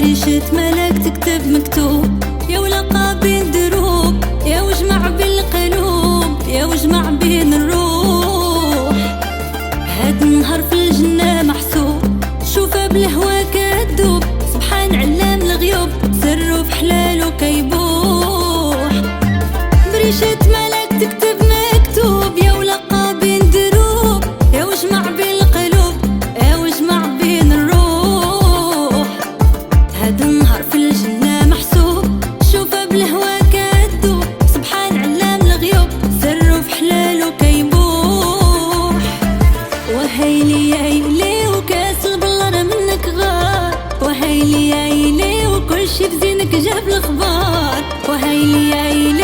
بريشة ملك تكتب مكتوب، يا ولقى بين دروب، يا وجمع بالقلوب، يا وجمع بين الروح. هاد النهار في الجنة محسوب، شوفه بالهوا كدوب، سبحان علام الغيوب، سره في حلالو كيبوح. بريشة ملك تكتب مكتوب، يا ولقى بين دروب، يا وجمع بالقلوب، يا وجمع بين الروح. هاد النهار في الجنة محسوب، شوفه بالهوا كدوب، سبحان علام الغيوب، سره في حلالو كيبوح. وهيلي يا يلي وكاس البلر منك غار، وهيلي يا يلي وكل شي بزينك جاب الخبار، وهيلي يا يلي